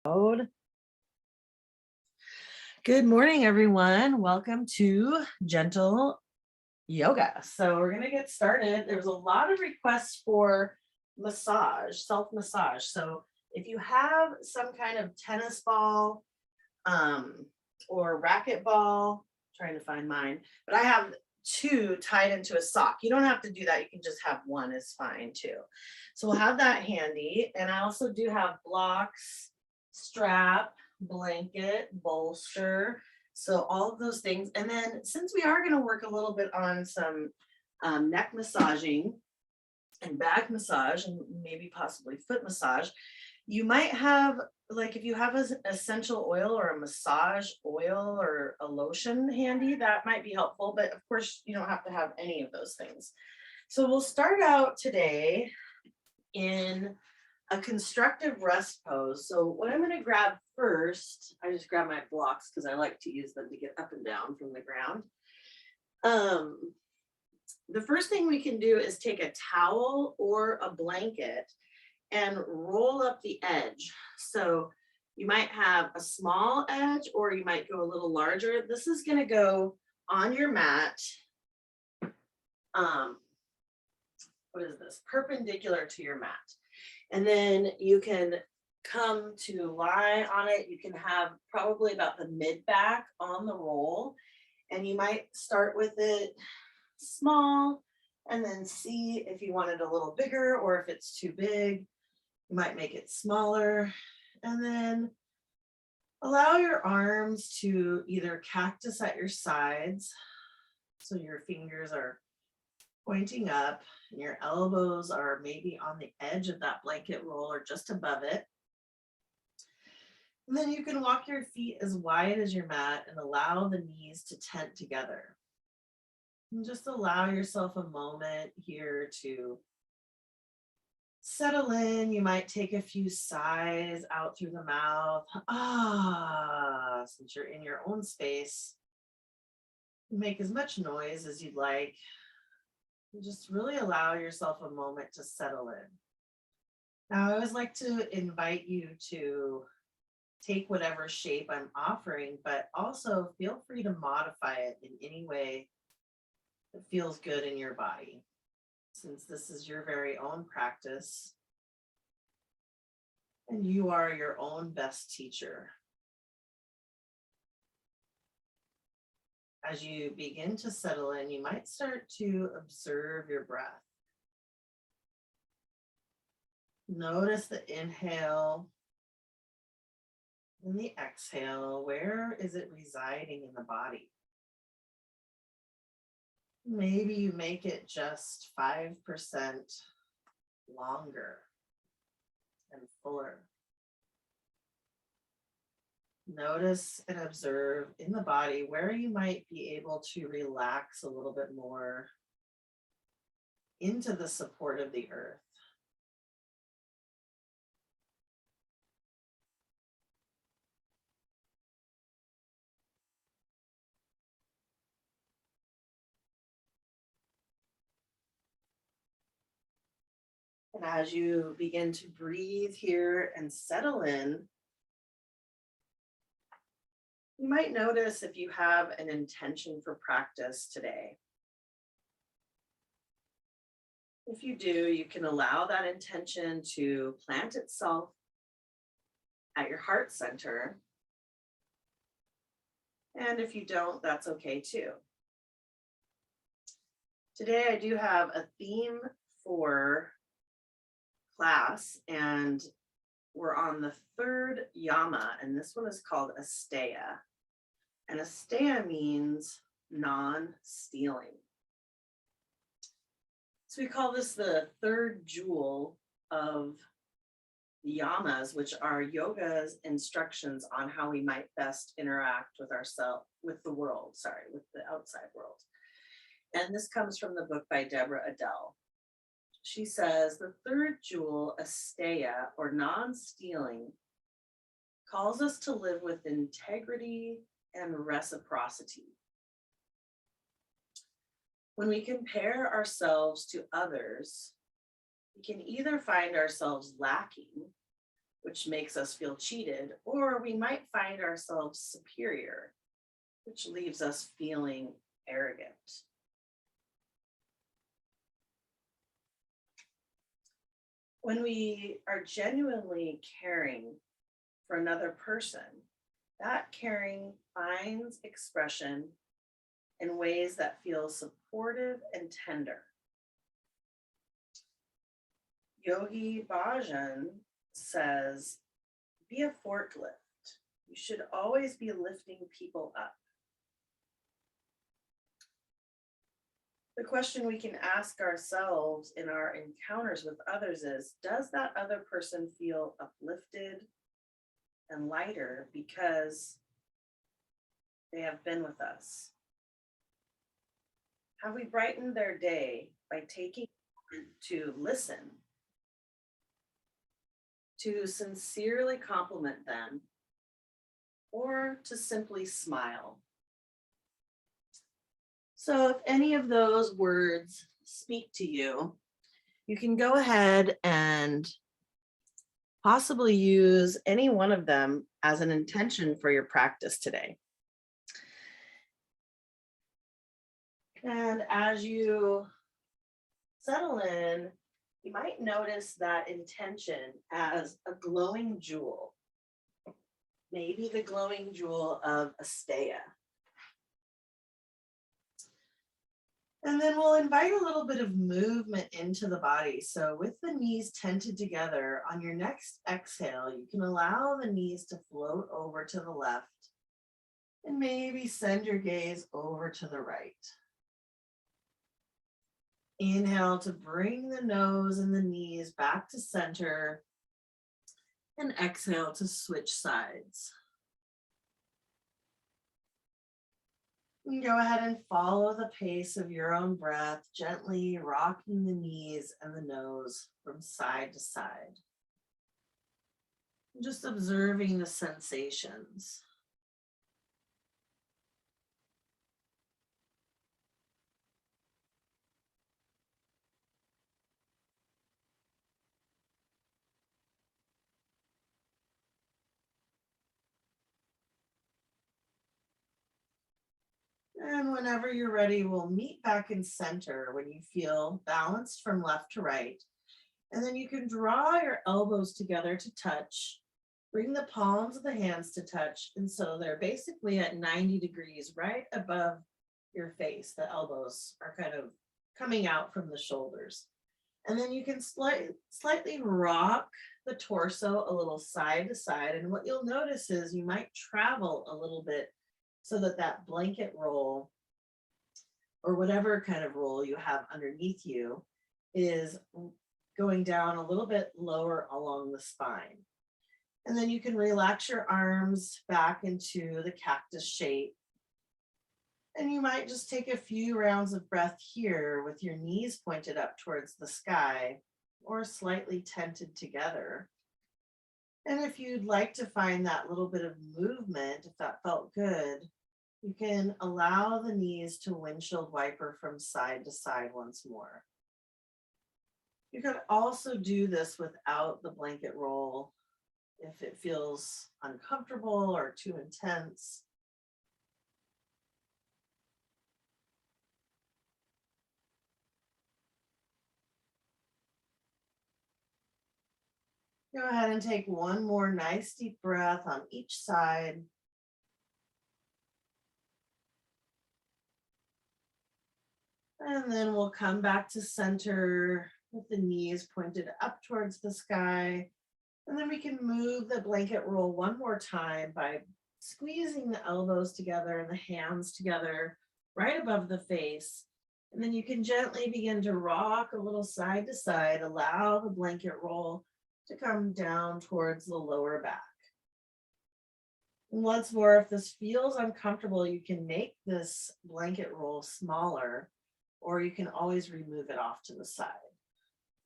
Good morning, everyone. Welcome to Gentle Yoga. So we're going to get started. There's a lot of requests for massage, self-massage. So if you have some kind of tennis ball or racket ball, trying to find mine, but I have two tied into a sock. You don't have to do that. You can just have one is fine too. So we'll have that handy. And I also do have blocks, strap, blanket, bolster. So all of those things. And then since we are going to work a little bit on some neck massaging and back massage and maybe possibly foot massage, you might have, like, if you have an essential oil or a massage oil or a lotion handy, that might be helpful. But of course, you don't have to have any of those things. So we'll start out today in a constructive rest pose. So what I'm going to grab first, I just grab my blocks because I like to use them to get up and down from the ground. The first thing we can do is take a towel or a blanket and roll up the edge. So you might have a small edge or you might go a little larger. This is going to go on your mat. What is this? Perpendicular to your mat. And then you can come to lie on it. You can have probably about the mid back on the roll. And you might start with it small and then see if you want it a little bigger or if it's too big. You might make it smaller. And then allow your arms to either cactus at your sides. So your fingers are pointing up and your elbows are maybe on the edge of that blanket roll or just above it. And then you can walk your feet as wide as your mat and allow the knees to tent together. And just allow yourself a moment here to settle in. You might take a few sighs out through the mouth. Since you're in your own space, make as much noise as you'd like. And just really allow yourself a moment to settle in. Now, I always like to invite you to take whatever shape I'm offering, but also feel free to modify it in any way that feels good in your body, since this is your very own practice and you are your own best teacher. As you begin to settle in, you might start to observe your breath. Notice the inhale and the exhale. Where is it residing in the body? Maybe you make it just 5% longer and fuller. Notice and observe in the body where you might be able to relax a little bit more into the support of the earth. And as you begin to breathe here and settle in, you might notice if you have an intention for practice today. If you do, you can allow that intention to plant itself at your heart center. And if you don't, that's okay too. Today, I do have a theme for class, and we're on the third yama, and this one is called Asteya. And Asteya means non-stealing. So we call this the third jewel of the yamas, which are yoga's instructions on how we might best interact with ourselves, with the outside world. And this comes from the book by Deborah Adele. She says, the third jewel, Asteya, or non-stealing, calls us to live with integrity and reciprocity. When we compare ourselves to others, we can either find ourselves lacking which makes us feel cheated, or we might find ourselves superior, which leaves us feeling arrogant. When we are genuinely caring for another person, that caring finds expression in ways that feel supportive and tender. Yogi Bhajan says, be a forklift. You should always be lifting people up. The question we can ask ourselves in our encounters with others is, does that other person feel uplifted and lighter because they have been with us? Have we brightened their day by taking to listen, to sincerely compliment them, or to simply smile? So if any of those words speak to you, you can go ahead and possibly use any one of them as an intention for your practice today. And as you settle in, you might notice that intention as a glowing jewel, maybe the glowing jewel of Asteya. And then we'll invite a little bit of movement into the body. So with the knees tented together, on your next exhale, you can allow the knees to float over to the left and maybe send your gaze over to the right. Inhale to bring the nose and the knees back to center, and exhale to switch sides. You can go ahead and follow the pace of your own breath, gently rocking the knees and the nose from side to side. Just observing the sensations. And whenever you're ready, we'll meet back in center when you feel balanced from left to right. And then you can draw your elbows together to touch. Bring the palms of the hands to touch. And so they're basically at 90 degrees right above your face. The elbows are kind of coming out from the shoulders. And then you can slightly rock the torso a little side to side. And what you'll notice is you might travel a little bit so that that blanket roll or whatever kind of roll you have underneath you is going down a little bit lower along the spine. And then you can relax your arms back into the cactus shape. And you might just take a few rounds of breath here with your knees pointed up towards the sky or slightly tented together. And if you'd like to find that little bit of movement, if that felt good, you can allow the knees to windshield wiper from side to side once more. You could also do this without the blanket roll if it feels uncomfortable or too intense. Go ahead and take one more nice deep breath on each side. And then we'll come back to center with the knees pointed up towards the sky. And then we can move the blanket roll one more time by squeezing the elbows together and the hands together right above the face. And then you can gently begin to rock a little side to side, allow the blanket roll to come down towards the lower back. And once more, if this feels uncomfortable, you can make this blanket roll smaller, or you can always remove it off to the side.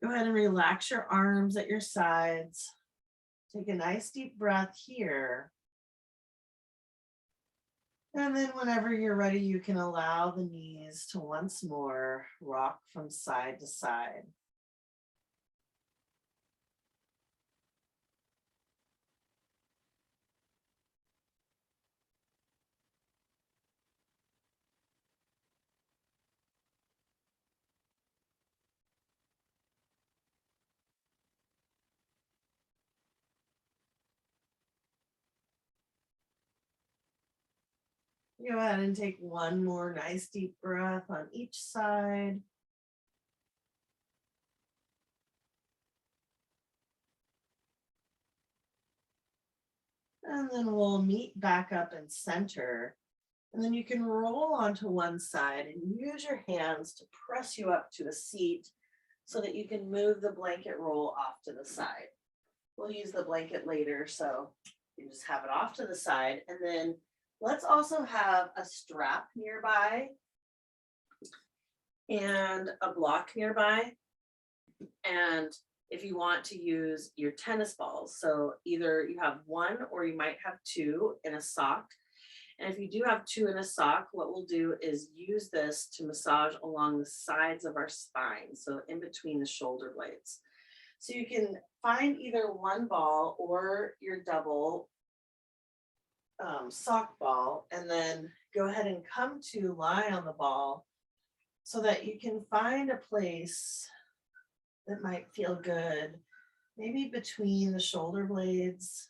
Go ahead and relax your arms at your sides. Take a nice deep breath here. And then whenever you're ready, you can allow the knees to once more rock from side to side. Go ahead and take one more nice deep breath on each side. And then we'll meet back up in center. And then you can roll onto one side and use your hands to press you up to a seat so that you can move the blanket roll off to the side. We'll use the blanket later, so you just have it off to the side. And then let's also have a strap nearby and a block nearby. And if you want to use your tennis balls, so either you have one or you might have two in a sock. And if you do have two in a sock, what we'll do is use this to massage along the sides of our spine, so in between the shoulder blades. So you can find either one ball or your double sock ball, and then go ahead and come to lie on the ball so that you can find a place that might feel good, maybe between the shoulder blades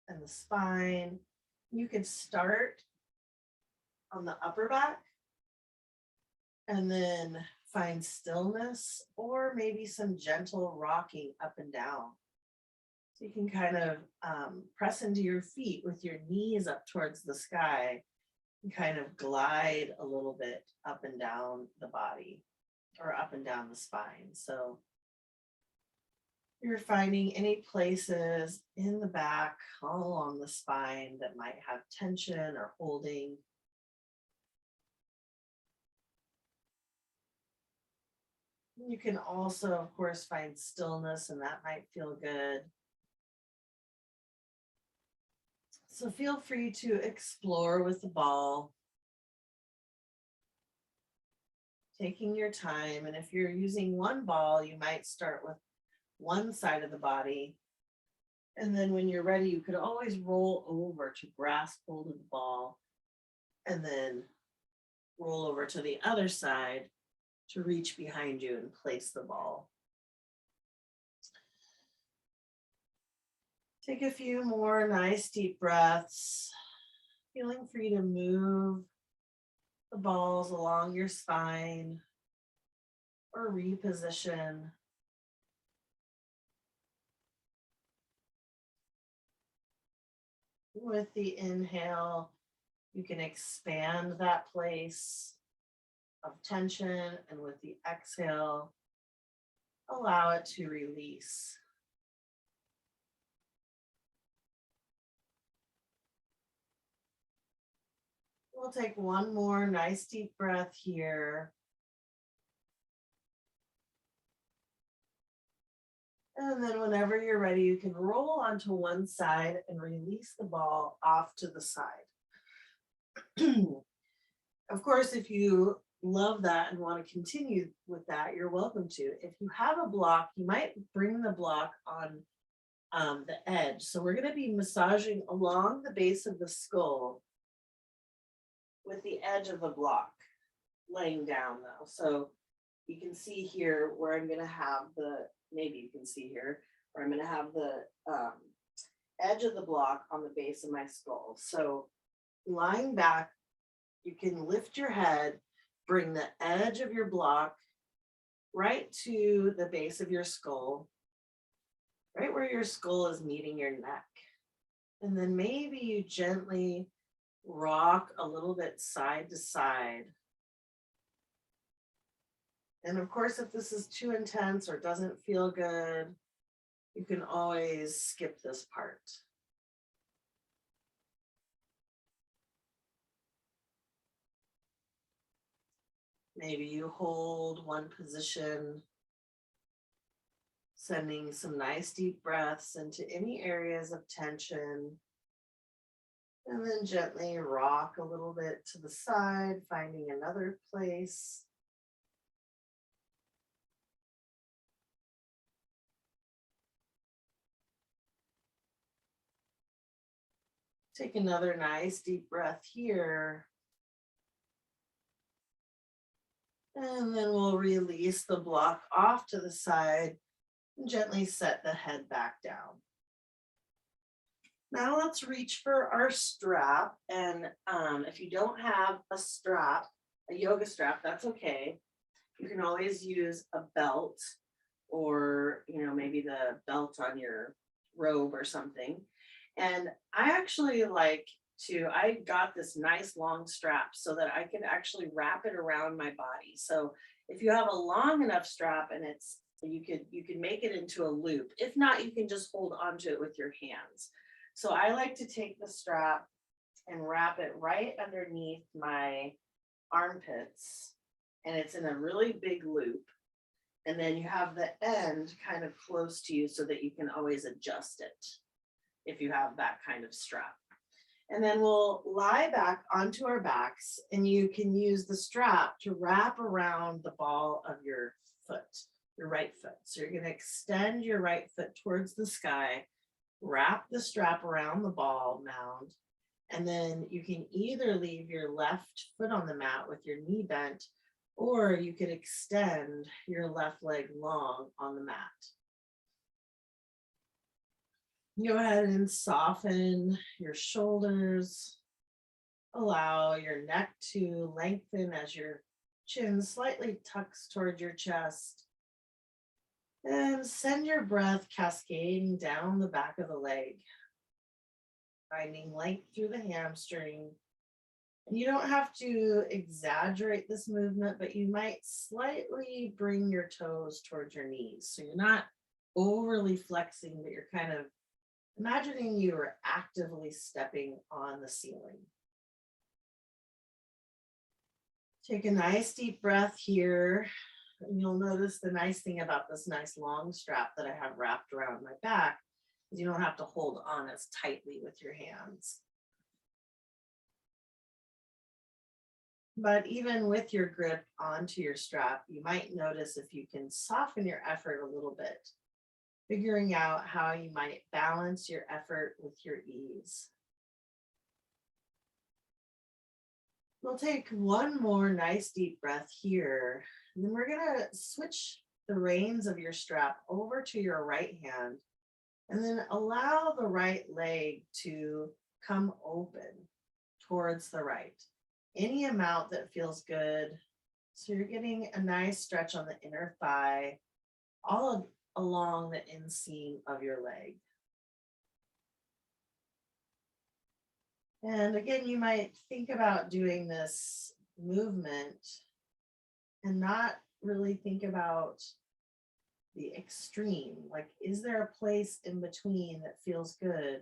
and the spine. You could start on the upper back and then find stillness, or maybe some gentle rocking up and down. So you can kind of press into your feet with your knees up towards the sky and kind of glide a little bit up and down the body or up and down the spine. So you're finding any places in the back, all along the spine, that might have tension or holding. You can also, of course, find stillness, and that might feel good. So feel free to explore with the ball, taking your time. And if you're using one ball, you might start with one side of the body. And then when you're ready, you could always roll over to grasp hold of the ball and then roll over to the other side to reach behind you and place the ball. Take a few more nice deep breaths, feeling free to move the balls along your spine or reposition. With the inhale, you can expand that place of tension, and with the exhale, allow it to release. We'll take one more nice deep breath here. And then whenever you're ready, you can roll onto one side and release the ball off to the side. Of course, if you love that and want to continue with that, you're welcome to. If you have a block, you might bring the block on the edge. So we're going to be massaging along the base of the skull with the edge of the block laying down though. So you can see here where I'm going to have maybe you can see here where I'm going to have the edge of the block on the base of my skull. So lying back, you can lift your head, bring the edge of your block right to the base of your skull, right where your skull is meeting your neck. And then maybe you gently rock a little bit side to side. And of course, if this is too intense or doesn't feel good, you can always skip this part. Maybe you hold one position, sending some nice deep breaths into any areas of tension, and then gently rock a little bit to the side, finding another place. Take another nice deep breath here. And then we'll release the block off to the side and gently set the head back down. Now let's reach for our strap. And if you don't have a strap, a yoga strap, that's okay. You can always use a belt or, maybe the belt on your robe or something. And I actually I got this nice long strap so that I can actually wrap it around my body. So if you have a long enough strap and you could make it into a loop. If not, you can just hold onto it with your hands. So I like to take the strap and wrap it right underneath my armpits, and it's in a really big loop. And then you have the end kind of close to you so that you can always adjust it if you have that kind of strap. And then we'll lie back onto our backs, and you can use the strap to wrap around the ball of your foot, your right foot. So you're going to extend your right foot towards the sky, wrap the strap around the ball mound, and then you can either leave your left foot on the mat with your knee bent, or you could extend your left leg long on the mat. Go ahead and soften your shoulders. Allow your neck to lengthen as your chin slightly tucks towards your chest. And send your breath cascading down the back of the leg, finding length through the hamstring. And you don't have to exaggerate this movement, but you might slightly bring your toes towards your knees. So you're not overly flexing, but you're kind of imagining you are actively stepping on the ceiling. Take a nice deep breath here. And you'll notice the nice thing about this nice long strap that I have wrapped around my back is you don't have to hold on as tightly with your hands. But even with your grip onto your strap, you might notice if you can soften your effort a little bit, figuring out how you might balance your effort with your ease. We'll take one more nice deep breath here, and then we're gonna switch the reins of your strap over to your right hand, and then allow the right leg to come open towards the right. Any amount that feels good. So you're getting a nice stretch on the inner thigh, all along the inseam of your leg. And again, you might think about doing this movement and not really think about the extreme. Like, is there a place in between that feels good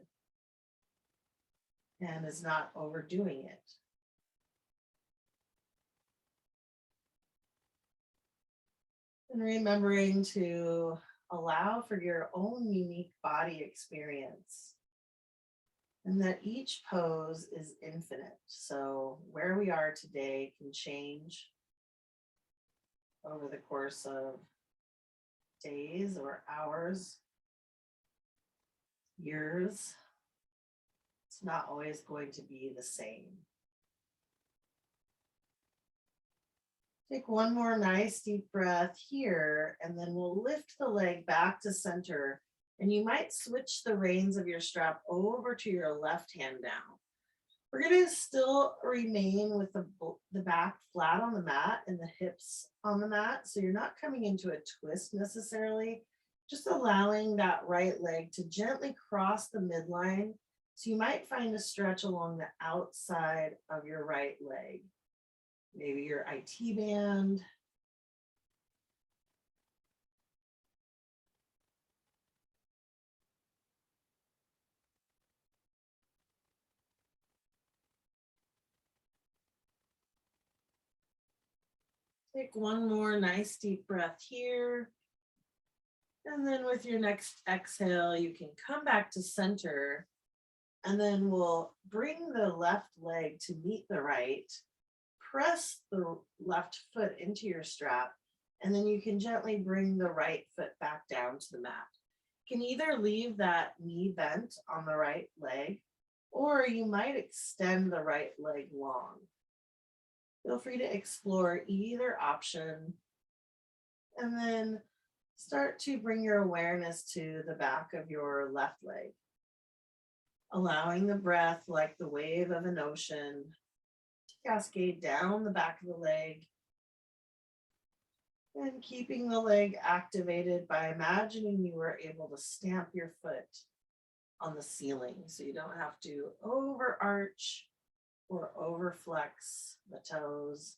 and is not overdoing it? And remembering to allow for your own unique body experience, and that each pose is infinite. So where we are today can change over the course of days or hours, years. It's not always going to be the same. Take one more nice deep breath here, and then we'll lift the leg back to center. And you might switch the reins of your strap over to your left hand now. We're going to still remain with the back flat on the mat and the hips on the mat. So you're not coming into a twist necessarily, just allowing that right leg to gently cross the midline. So you might find a stretch along the outside of your right leg. Maybe your IT band. Take one more nice deep breath here. And then with your next exhale, you can come back to center. And then we'll bring the left leg to meet the right. Press the left foot into your strap, and then you can gently bring the right foot back down to the mat. You can either leave that knee bent on the right leg, or you might extend the right leg long. Feel free to explore either option, and then start to bring your awareness to the back of your left leg. allowing the breath like the wave of an ocean to cascade down the back of the leg and keeping the leg activated by imagining you were able to stamp your foot on the ceiling so you don't have to overarch or overflex the toes.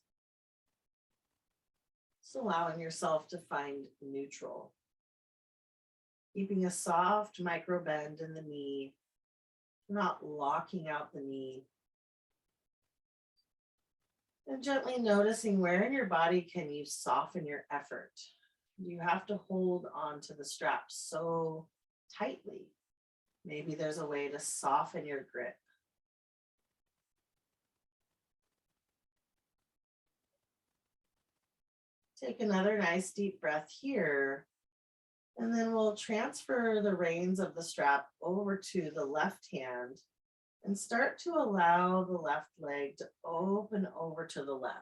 Just allowing yourself to find neutral. Keeping a soft micro bend in the knee, not locking out the knee. And gently noticing where in your body can you soften your effort. You have to hold on to the strap so tightly. Maybe there's a way to soften your grip. Take another nice deep breath here. And then we'll transfer the reins of the strap over to the left hand and start to allow the left leg to open over to the left,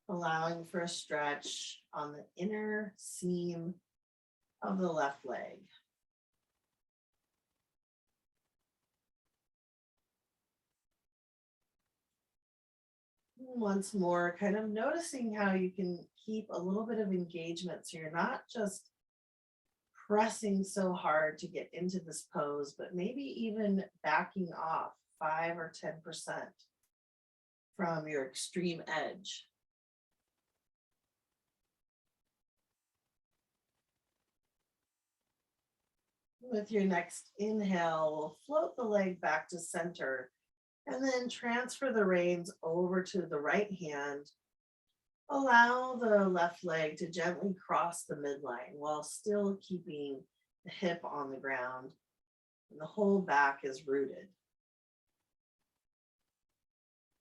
allowing for a stretch on the inner seam of the left leg. Once more, kind of noticing how you can keep a little bit of engagement so you're not just pressing so hard to get into this pose, but maybe even backing off 5 or 10% from your extreme edge. With your next inhale, we'll float the leg back to center and then transfer the reins over to the right hand. Allow the left leg to gently cross the midline while still keeping the hip on the ground and the whole back is rooted.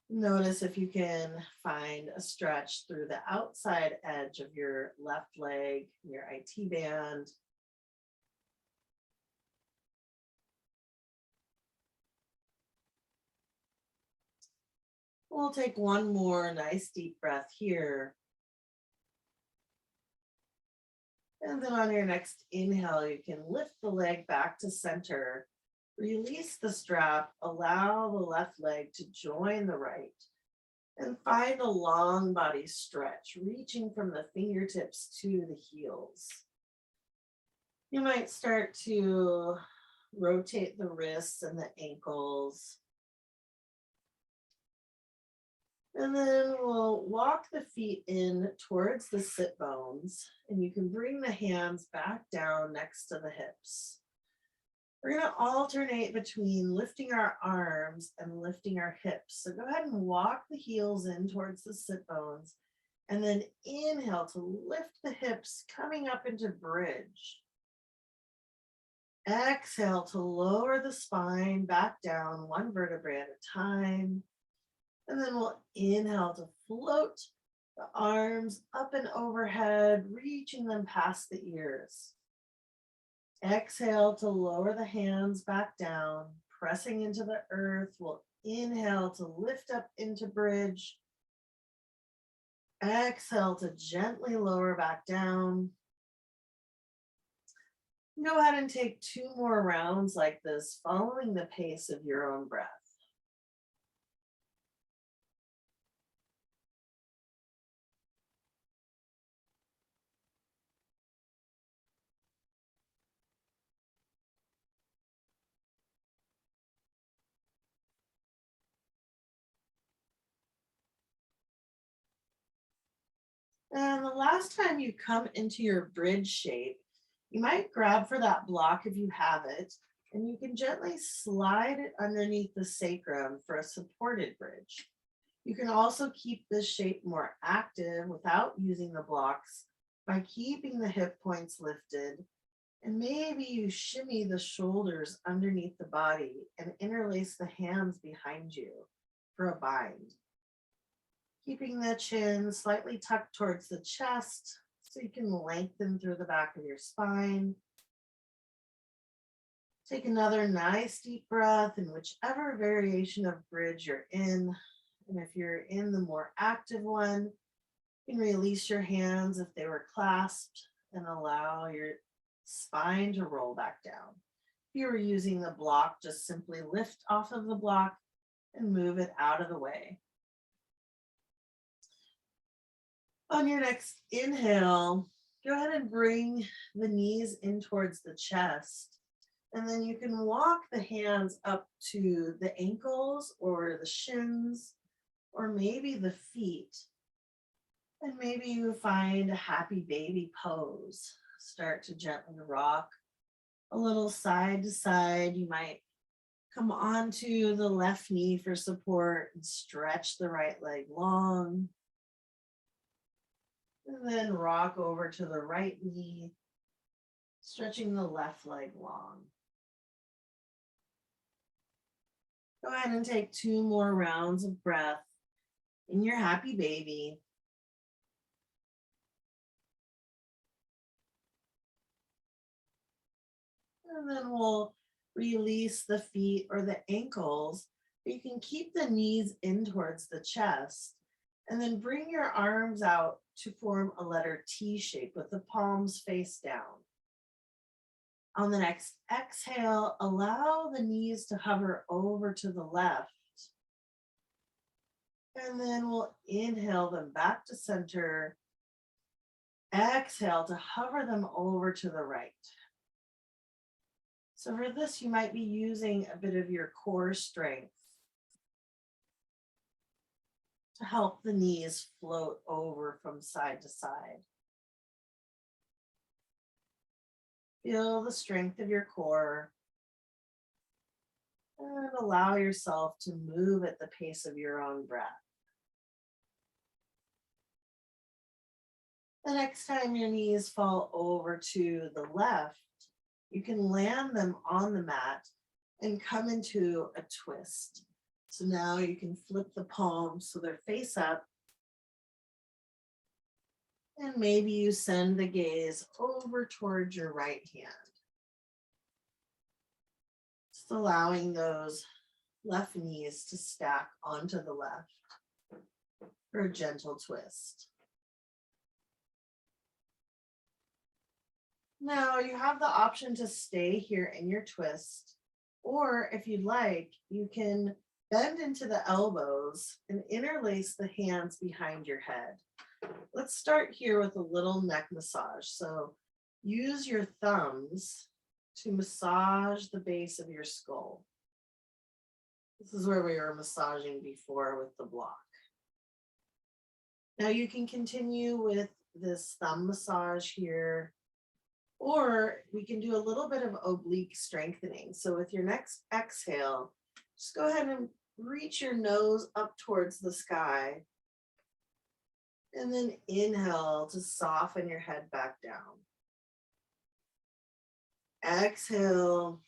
Notice if you can find a stretch through the outside edge of your left leg, your IT band. We'll take one more nice deep breath here. And then on your next inhale, you can lift the leg back to center, release the strap, allow the left leg to join the right, and find a long body stretch, reaching from the fingertips to the heels. You might start to rotate the wrists and the ankles. And then we'll walk the feet in towards the sit bones, and you can bring the hands back down next to the hips. We're going to alternate between lifting our arms and lifting our hips. So go ahead and walk the heels in towards the sit bones, and then inhale to lift the hips, coming up into bridge. Exhale to lower the spine back down, one vertebrae at a time. And then we'll inhale to float the arms up and overhead, reaching them past the ears. Exhale to lower the hands back down, pressing into the earth. We'll inhale to lift up into bridge. Exhale to gently lower back down. Go ahead and take 2 more rounds like this, following the pace of your own breath. And the last time you come into your bridge shape, you might grab for that block if you have it, and you can gently slide it underneath the sacrum for a supported bridge. You can also keep this shape more active without using the blocks by keeping the hip points lifted, and maybe you shimmy the shoulders underneath the body and interlace the hands behind you for a bind. Keeping the chin slightly tucked towards the chest so you can lengthen through the back of your spine. Take another nice deep breath in whichever variation of bridge you're in. And if you're in the more active one, you can release your hands if they were clasped and allow your spine to roll back down. If you were using the block, just simply lift off of the block and move it out of the way. On your next inhale, go ahead and bring the knees in towards the chest. And then you can walk the hands up to the ankles or the shins, or maybe the feet. And maybe you find a happy baby pose. Start to gently rock a little side to side. You might come onto the left knee for support and stretch the right leg long. And then rock over to the right knee, stretching the left leg long. Go ahead and take 2 more rounds of breath in your happy baby. And then we'll release the feet or the ankles. You can keep the knees in towards the chest. And then bring your arms out to form a letter T shape with the palms face down. On the next exhale, allow the knees to hover over to the left. And then we'll inhale them back to center. Exhale to hover them over to the right. So for this, you might be using a bit of your core strength to help the knees float over from side to side. Feel the strength of your core and allow yourself to move at the pace of your own breath. The next time your knees fall over to the left, you can land them on the mat and come into a twist. So now you can flip the palms so they're face up. And maybe you send the gaze over towards your right hand. Just allowing those left knees to stack onto the left for a gentle twist. Now you have the option to stay here in your twist, or if you'd like, you can bend into the elbows and interlace the hands behind your head. Let's start here with a little neck massage. So use your thumbs to massage the base of your skull. This is where we were massaging before with the block. Now you can continue with this thumb massage here, or we can do a little bit of oblique strengthening. So with your next exhale, just go ahead and reach your nose up towards the sky. And then inhale to soften your head back down. Exhale,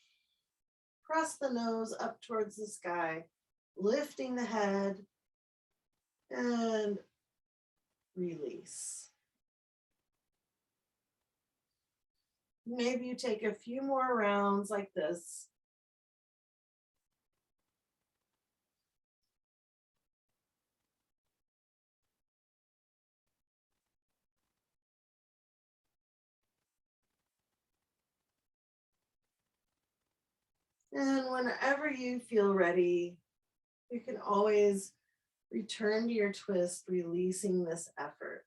press the nose up towards the sky, lifting the head, and release. Maybe you take a few more rounds like this. And whenever you feel ready, you can always return to your twist, releasing this effort.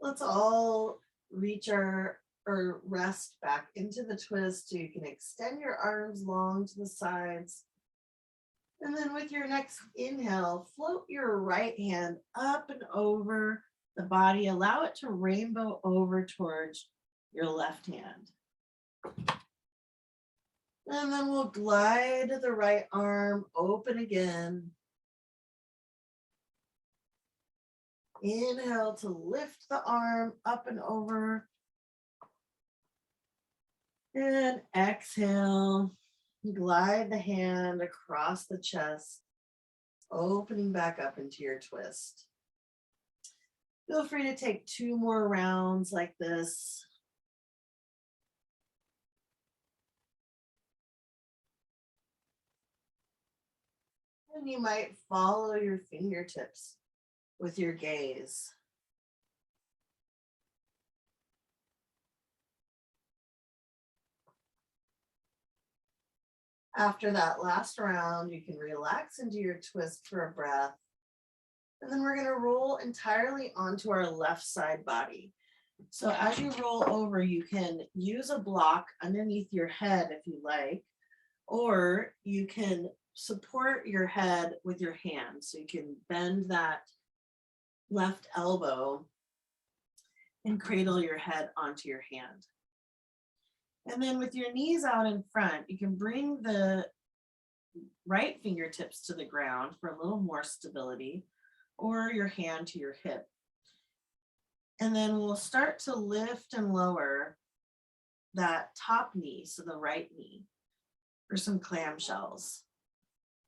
Let's all reach or rest back into the twist so you can extend your arms long to the sides. And then with your next inhale, float your right hand up and over the body. Allow it to rainbow over towards your left hand. And then we'll glide the right arm open again. Inhale to lift the arm up and over. And exhale, glide the hand across the chest, opening back up into your twist. Feel free to take 2 more rounds like this. And you might follow your fingertips with your gaze. After that last round, you can relax into your twist for a breath. And then we're going to roll entirely onto our left side body. So as you roll over, you can use a block underneath your head if you like, or you can support your head with your hand. So you can bend that left elbow and cradle your head onto your hand. And then with your knees out in front, you can bring the right fingertips to the ground for a little more stability, or your hand to your hip. And then we'll start to lift and lower that top knee, so the right knee, for some clamshells.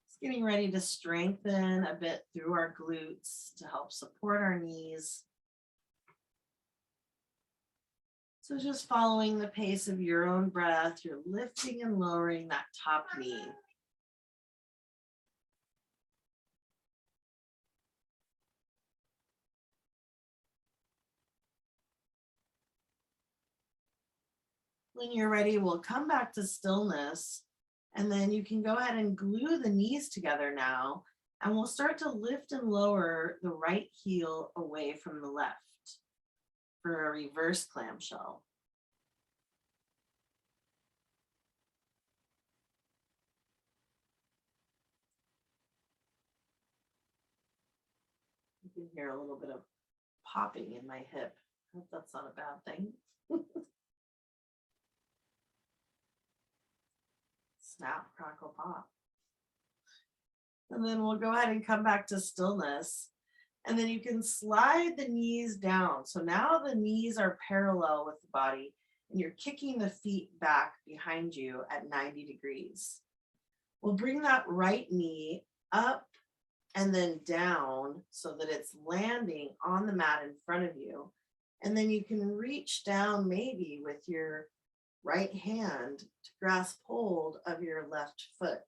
It's getting ready to strengthen a bit through our glutes to help support our knees. So just following the pace of your own breath, you're lifting and lowering that top knee. When you're ready, we'll come back to stillness, and then you can go ahead and glue the knees together now, and we'll start to lift and lower the right heel away from the left for a reverse clamshell. You can hear a little bit of popping in my hip. I hope that's not a bad thing. Snap, crackle, pop. And then we'll go ahead and come back to stillness. And then you can slide the knees down. So now the knees are parallel with the body, and you're kicking the feet back behind you at 90 degrees. We'll bring that right knee up and then down so that it's landing on the mat in front of you. And then you can reach down maybe with your right hand to grasp hold of your left foot.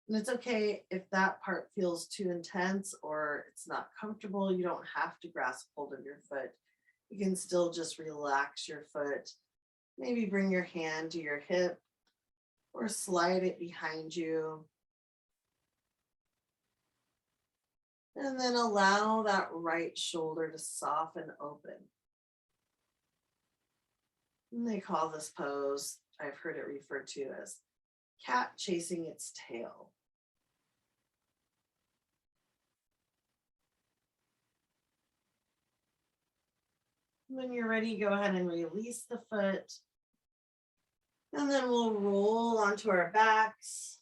And it's okay if that part feels too intense or it's not comfortable. You don't have to grasp hold of your foot. You can still just relax your foot. Maybe bring your hand to your hip or slide it behind you. And then allow that right shoulder to soften open. And they call this pose, I've heard it referred to as cat chasing its tail. When you're ready, go ahead and release the foot. And then we'll roll onto our backs.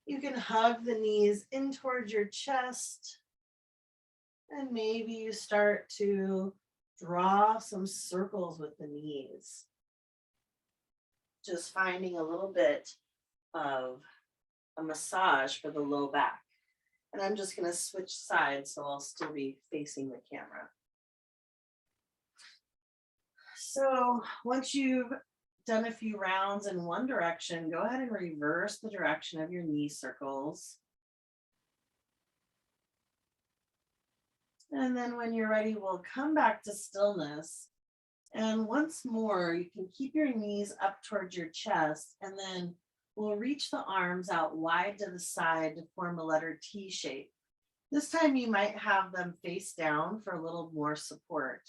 You can hug the knees in towards your chest. And maybe you start to draw some circles with the knees. Just finding a little bit of a massage for the low back. And I'm just going to switch sides so I'll still be facing the camera. So once you've done a few rounds in one direction, go ahead and reverse the direction of your knee circles. And then when you're ready, we'll come back to stillness. And once more, you can keep your knees up towards your chest, and then we'll reach the arms out wide to the side to form a letter T shape. This time you might have them face down for a little more support.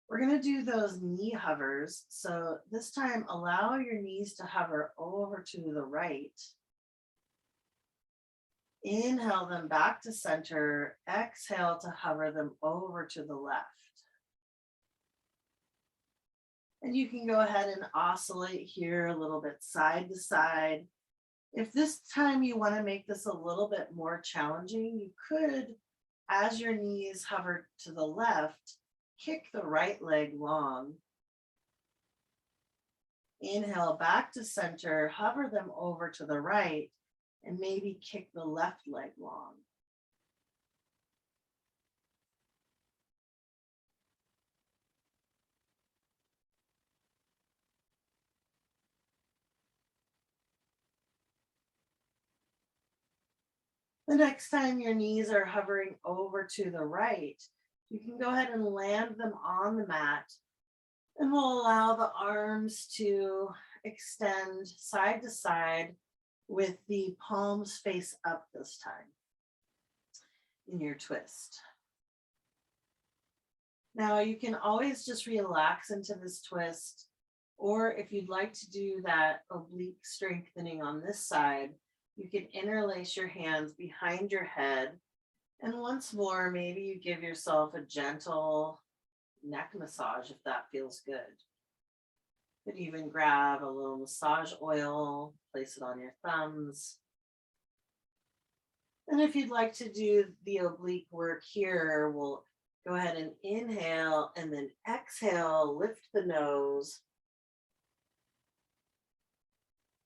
We're going to do those knee hovers. So this time, allow your knees to hover over to the right. Inhale them back to center. Exhale to hover them over to the left. And you can go ahead and oscillate here a little bit side to side. If this time you want to make this a little bit more challenging, you could, as your knees hover to the left, kick the right leg long. Inhale back to center, hover them over to the right, and maybe kick the left leg long. The next time your knees are hovering over to the right, you can go ahead and land them on the mat, and we'll allow the arms to extend side to side with the palms face up this time in your twist. Now you can always just relax into this twist, or if you'd like to do that oblique strengthening on this side, you can interlace your hands behind your head. And once more, maybe you give yourself a gentle neck massage if that feels good. You could even grab a little massage oil, place it on your thumbs. And if you'd like to do the oblique work here, we'll go ahead and inhale and then exhale, lift the nose.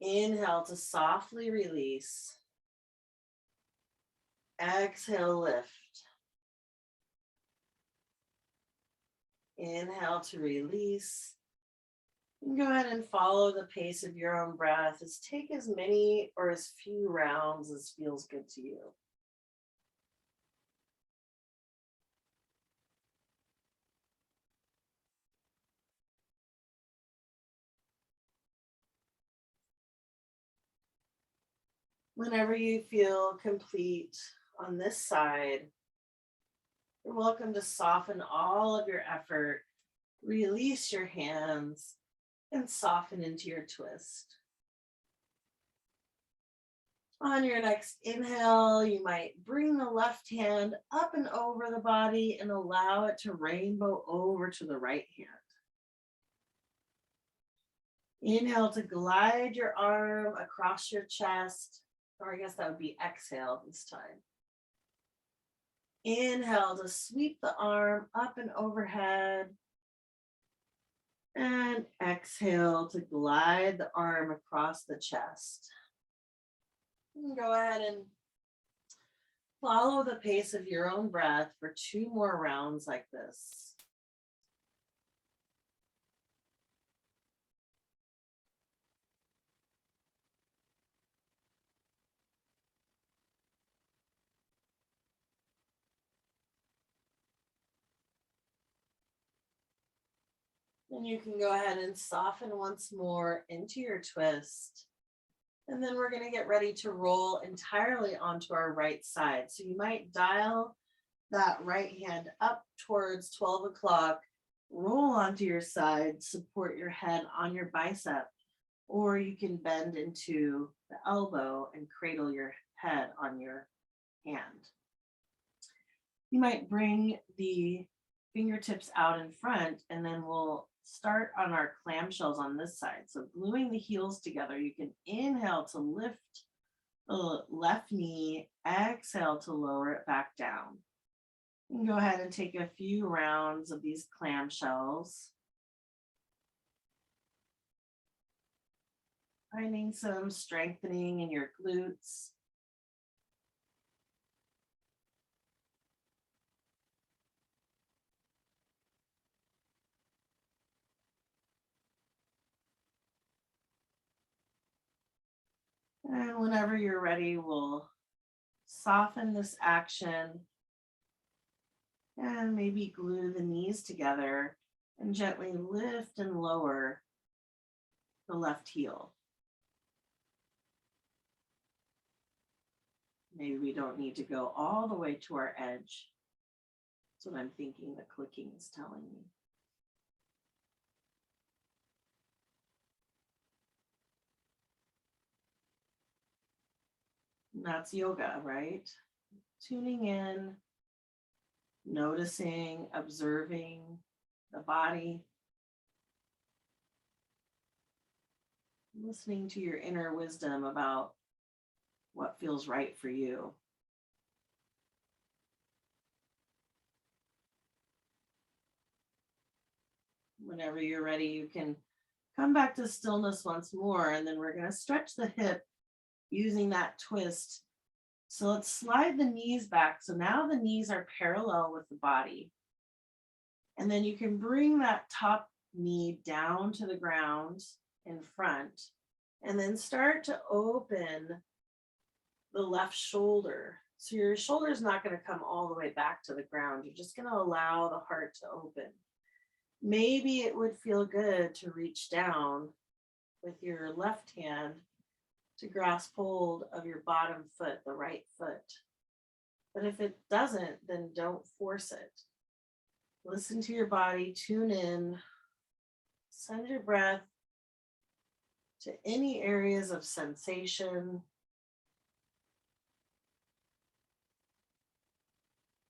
Inhale to softly release. Exhale, lift. Inhale to release. And go ahead and follow the pace of your own breath. Take as many or as few rounds as feels good to you. Whenever you feel complete on this side, you're welcome to soften all of your effort, release your hands, and soften into your twist. On your next inhale, you might bring the left hand up and over the body and allow it to rainbow over to the right hand. Inhale to glide your arm across your chest, or I guess that would be exhale this time. Inhale to sweep the arm up and overhead. And exhale to glide the arm across the chest. And go ahead and follow the pace of your own breath for 2 more rounds like this. And you can go ahead and soften once more into your twist. And then we're going to get ready to roll entirely onto our right side. So you might dial that right hand up towards 12 o'clock, roll onto your side, support your head on your bicep, or you can bend into the elbow and cradle your head on your hand. You might bring the fingertips out in front, and then we'll start on our clamshells on this side. So gluing the heels together, you can inhale to lift the left knee, exhale to lower it back down. You can go ahead and take a few rounds of these clamshells. Finding some strengthening in your glutes. And whenever you're ready, we'll soften this action and maybe glue the knees together and gently lift and lower the left heel. Maybe we don't need to go all the way to our edge. That's what I'm thinking the clicking is telling me. And that's yoga, right? Tuning in, noticing, observing the body, listening to your inner wisdom about what feels right for you. Whenever you're ready, you can come back to stillness once more, and then we're going to stretch the hip using that twist. So let's slide the knees back. So now the knees are parallel with the body. And then you can bring that top knee down to the ground in front, and then start to open the left shoulder. So your shoulder's not going to come all the way back to the ground. You're just going to allow the heart to open. Maybe it would feel good to reach down with your left hand to grasp hold of your bottom foot, the right foot. But if it doesn't, then don't force it. Listen to your body, tune in, send your breath to any areas of sensation.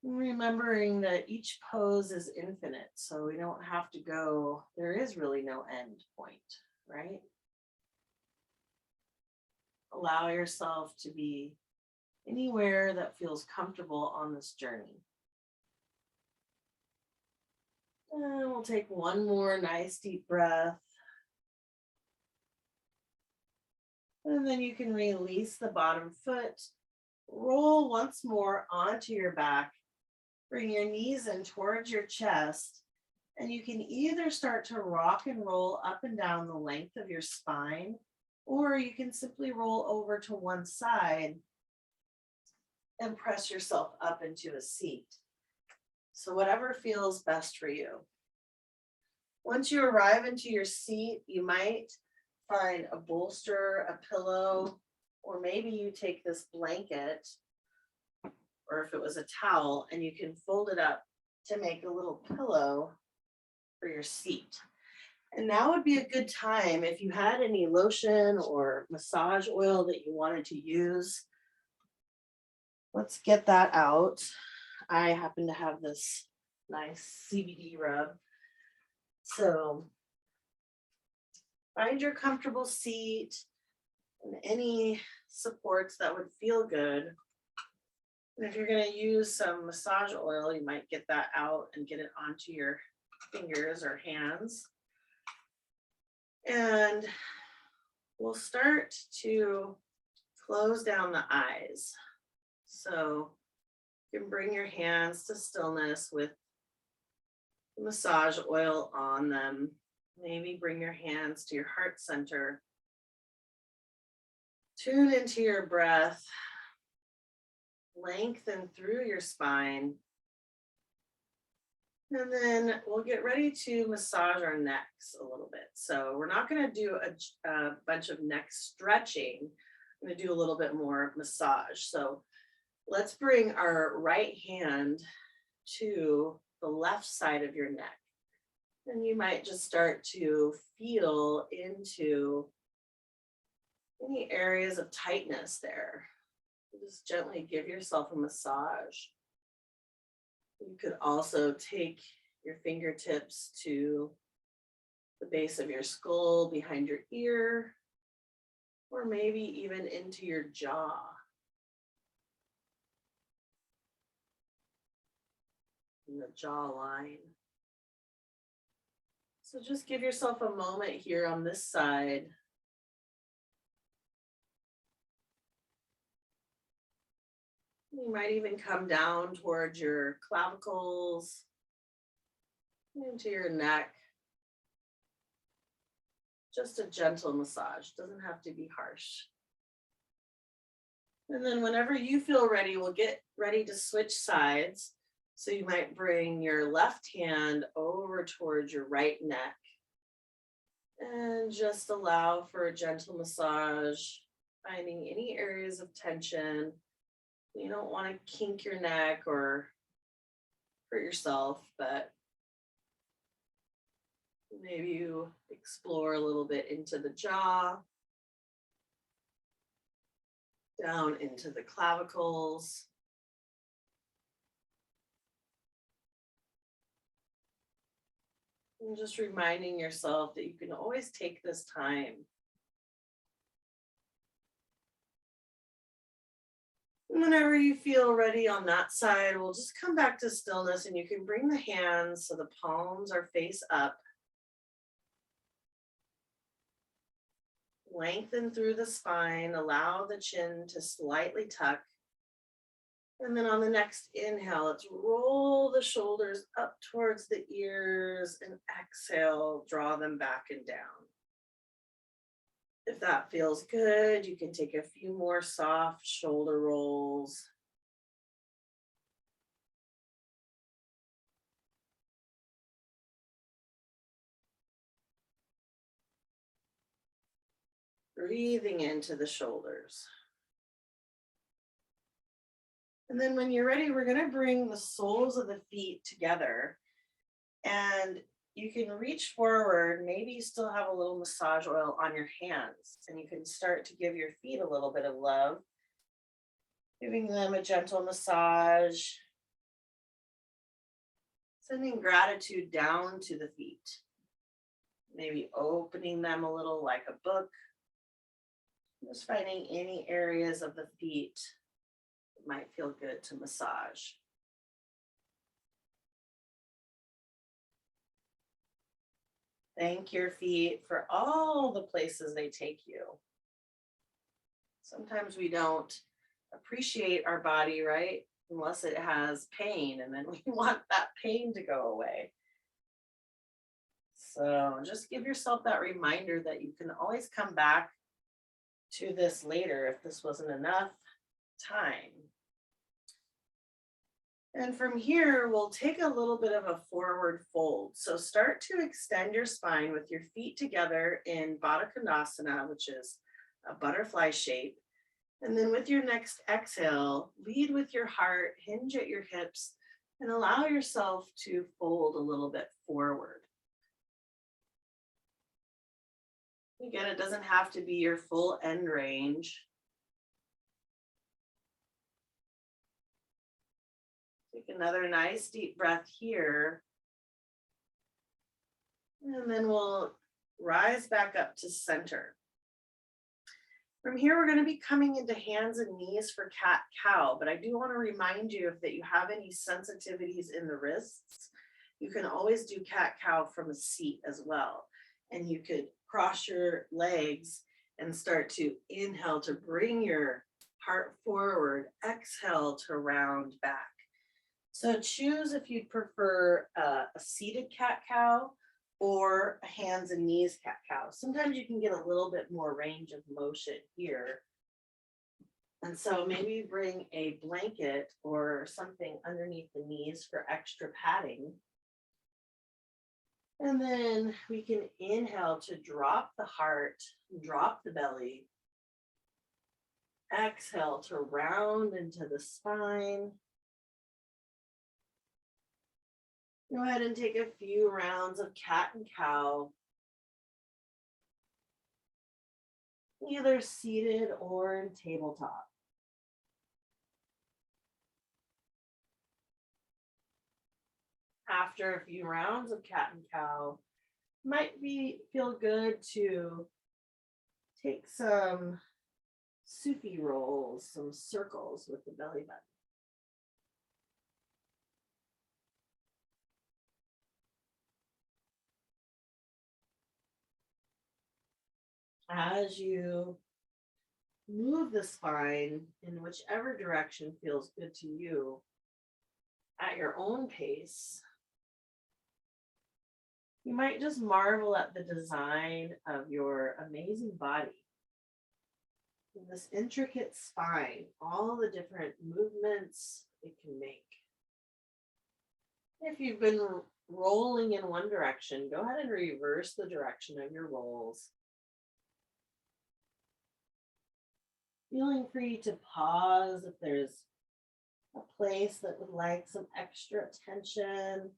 Remembering that each pose is infinite, so we don't have to go, there is really no end point, right? Allow yourself to be anywhere that feels comfortable on this journey. And we'll take one more nice deep breath. And then you can release the bottom foot, roll once more onto your back, bring your knees in towards your chest, and you can either start to rock and roll up and down the length of your spine, or you can simply roll over to one side and press yourself up into a seat. So whatever feels best for you. Once you arrive into your seat, you might find a bolster, a pillow, or maybe you take this blanket, or if it was a towel, and you can fold it up to make a little pillow for your seat. And now would be a good time if you had any lotion or massage oil that you wanted to use. Let's get that out. I happen to have this nice CBD rub. So find your comfortable seat and any supports that would feel good. And if you're going to use some massage oil, you might get that out and get it onto your fingers or hands. And we'll start to close down the eyes. So you can bring your hands to stillness with the massage oil on them. Maybe bring your hands to your heart center. Tune into your breath. Lengthen through your spine. And then we'll get ready to massage our necks a little bit. So we're not going to do a bunch of neck stretching. I'm going to do a little bit more massage. So let's bring our right hand to the left side of your neck. And you might just start to feel into any areas of tightness there. Just gently give yourself a massage. You could also take your fingertips to the base of your skull, behind your ear, or maybe even into your jaw. In the jawline. So just give yourself a moment here on this side. You might even come down towards your clavicles, into your neck. Just a gentle massage, doesn't have to be harsh. And then whenever you feel ready, we'll get ready to switch sides. So you might bring your left hand over towards your right neck and just allow for a gentle massage, finding any areas of tension. You don't want to kink your neck or hurt yourself, but maybe you explore a little bit into the jaw, down into the clavicles. And just reminding yourself that you can always take this time. Whenever you feel ready on that side, we'll just come back to stillness, and you can bring the hands so the palms are face up. Lengthen through the spine, allow the chin to slightly tuck. And then on the next inhale, let's roll the shoulders up towards the ears, and exhale, draw them back and down. If that feels good, you can take a few more soft shoulder rolls. Breathing into the shoulders. And then when you're ready, we're going to bring the soles of the feet together. And you can reach forward. Maybe you still have a little massage oil on your hands. And you can start to give your feet a little bit of love, giving them a gentle massage. Sending gratitude down to the feet. Maybe opening them a little like a book. Just finding any areas of the feet that might feel good to massage. Thank your feet for all the places they take you. Sometimes we don't appreciate our body, right? Unless it has pain, and then we want that pain to go away. So just give yourself that reminder that you can always come back to this later if this wasn't enough time. And from here, we'll take a little bit of a forward fold. So start to extend your spine with your feet together in Baddha Konasana, which is a butterfly shape. And then with your next exhale, lead with your heart, hinge at your hips, and allow yourself to fold a little bit forward. Again, it doesn't have to be your full end range. Take another nice deep breath here. And then we'll rise back up to center. From here, we're going to be coming into hands and knees for cat-cow, but I do want to remind you if that you have any sensitivities in the wrists, you can always do cat-cow from a seat as well. And you could cross your legs and start to inhale to bring your heart forward, exhale to round back. So choose if you'd prefer a seated cat-cow or a hands and knees cat-cow. Sometimes you can get a little bit more range of motion here. And so maybe bring a blanket or something underneath the knees for extra padding. And then we can inhale to drop the heart, drop the belly. Exhale to round into the spine. Go ahead and take a few rounds of cat and cow, either seated or in tabletop. After a few rounds of cat and cow, might feel good to take some Sufi rolls, some circles with the belly button. As you move the spine in whichever direction feels good to you at your own pace, you might just marvel at the design of your amazing body. This intricate spine, all the different movements it can make. If you've been rolling in one direction, go ahead and reverse the direction of your rolls. Feeling free to pause if there's a place that would like some extra attention.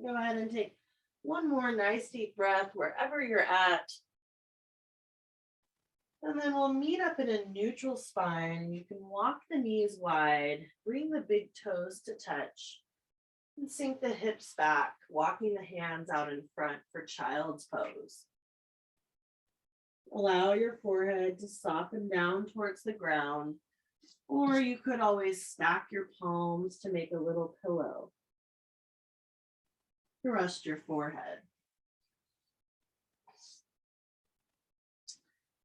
Go ahead and take one more nice deep breath wherever you're at. And then we'll meet up in a neutral spine. You can walk the knees wide, bring the big toes to touch, and sink the hips back, walking the hands out in front for child's pose. Allow your forehead to soften down towards the ground, or you could always stack your palms to make a little pillow to rest your forehead.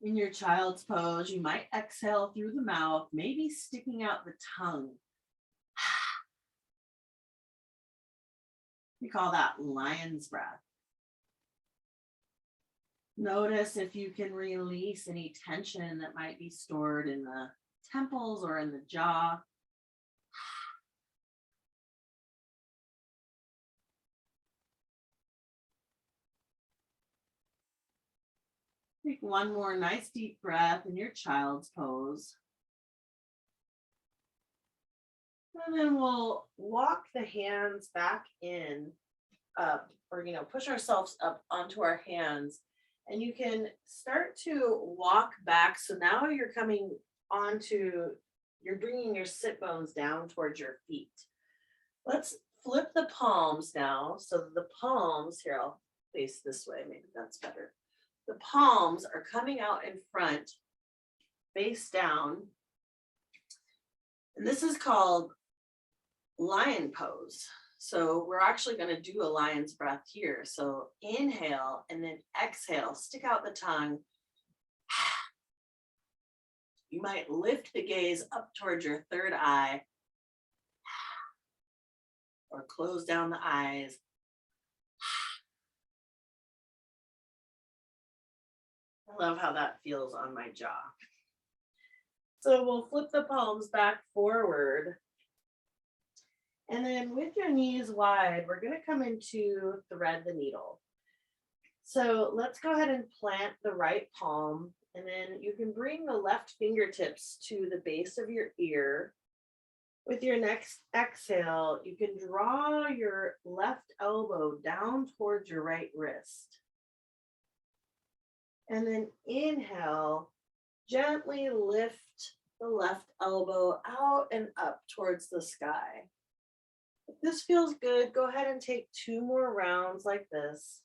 In your child's pose, you might exhale through the mouth, maybe sticking out the tongue. We call that lion's breath. Notice if you can release any tension that might be stored in the temples or in the jaw. Take one more nice deep breath in your child's pose. And then we'll walk the hands back in, up, or, push ourselves up onto our hands. And you can start to walk back. So now you're coming you're bringing your sit bones down towards your feet. Let's flip the palms now. So the palms, here, I'll face this way. Maybe that's better. The palms are coming out in front, face down. And this is called lion pose. So we're actually going to do a lion's breath here. So inhale and then exhale, stick out the tongue. You might lift the gaze up towards your third eye or close down the eyes. I love how that feels on my jaw. So we'll flip the palms back forward. And then with your knees wide, we're going to come into thread the needle. So let's go ahead and plant the right palm. And then you can bring the left fingertips to the base of your ear. With your next exhale, you can draw your left elbow down towards your right wrist. And then inhale, gently lift the left elbow out and up towards the sky. If this feels good, go ahead and take 2 more rounds like this.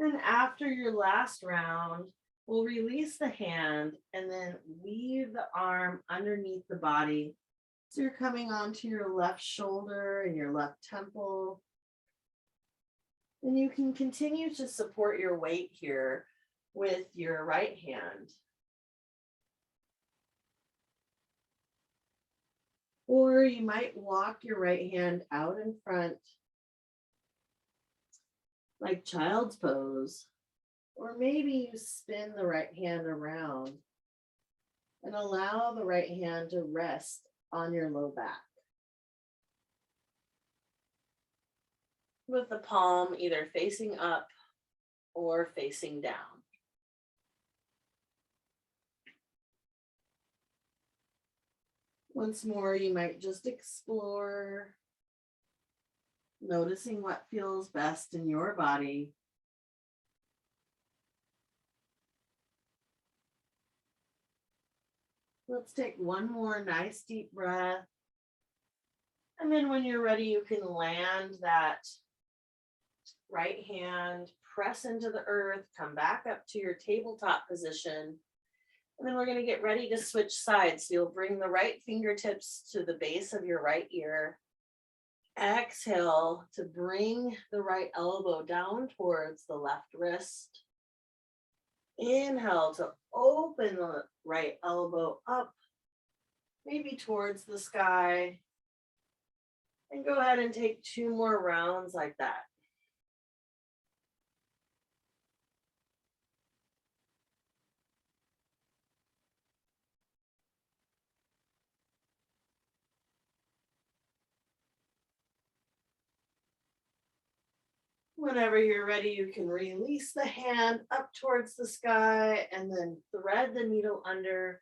And after your last round, we'll release the hand and then weave the arm underneath the body. So you're coming onto your left shoulder and your left temple. And you can continue to support your weight here with your right hand. Or you might walk your right hand out in front, like child's pose. Or maybe you spin the right hand around and allow the right hand to rest on your low back. With the palm either facing up or facing down. Once more, you might just explore, noticing what feels best in your body. Let's take one more nice deep breath. And then when you're ready, you can land that right hand, press into the earth, come back up to your tabletop position. And then we're going to get ready to switch sides. So you'll bring the right fingertips to the base of your right ear. Exhale to bring the right elbow down towards the left wrist. Inhale to open the right elbow up, maybe towards the sky. And go ahead and take 2 more rounds like that. Whenever you're ready, you can release the hand up towards the sky and then thread the needle under,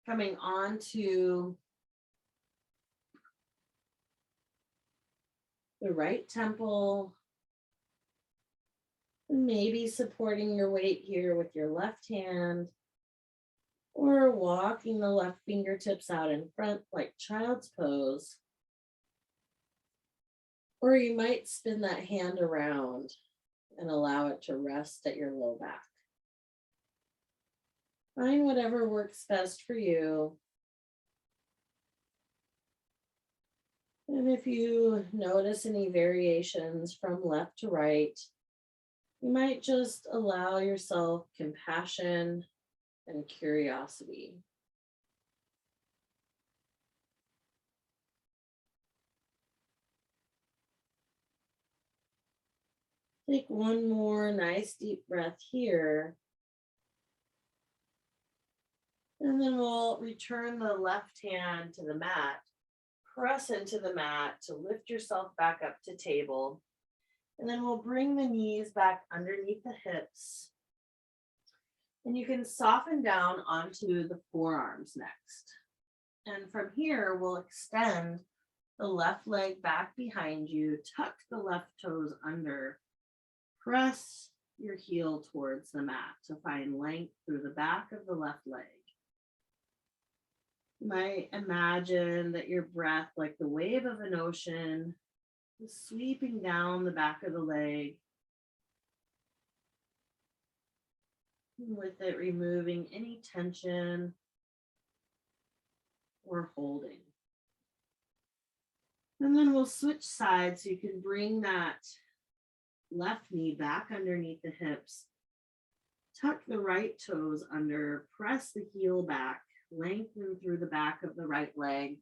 coming onto the right temple. Maybe supporting your weight here with your left hand, or walking the left fingertips out in front like child's pose. Or you might spin that hand around and allow it to rest at your low back. Find whatever works best for you. And if you notice any variations from left to right, you might just allow yourself compassion and curiosity. Take one more nice deep breath here. And then we'll return the left hand to the mat. Press into the mat to lift yourself back up to table. And then we'll bring the knees back underneath the hips. And you can soften down onto the forearms next. And from here, we'll extend the left leg back behind you, tuck the left toes under, press your heel towards the mat to find length through the back of the left leg. You might imagine that your breath, like the wave of an ocean, is sweeping down the back of the leg, with it removing any tension or holding. And then we'll switch sides so you can bring that left knee back underneath the hips, tuck the right toes under, press the heel back, lengthen through the back of the right leg.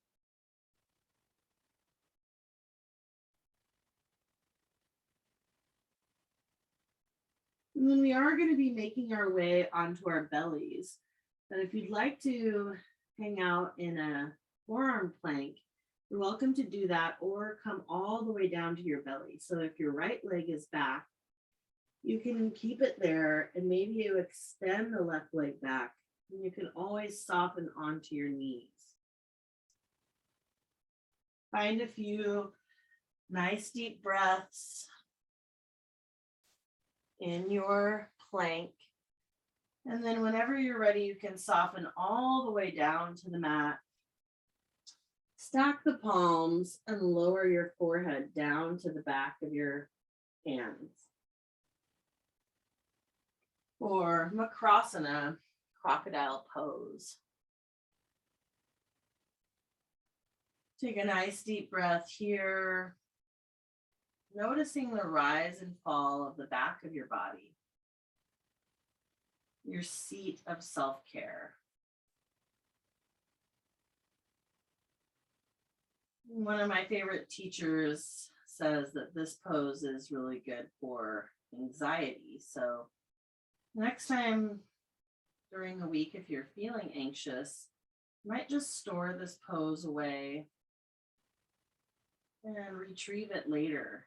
And then we are going to be making our way onto our bellies. But if you'd like to hang out in a forearm plank, you're welcome to do that, or come all the way down to your belly. So if your right leg is back, you can keep it there, and maybe you extend the left leg back, and you can always soften onto your knees. Find a few nice deep breaths in your plank. And then whenever you're ready, you can soften all the way down to the mat. Stack the palms and lower your forehead down to the back of your hands. Or Makrasana, crocodile pose. Take a nice deep breath here, noticing the rise and fall of the back of your body, your seat of self-care. One of my favorite teachers says that this pose is really good for anxiety. So next time during the week, if you're feeling anxious, you might just store this pose away and retrieve it later.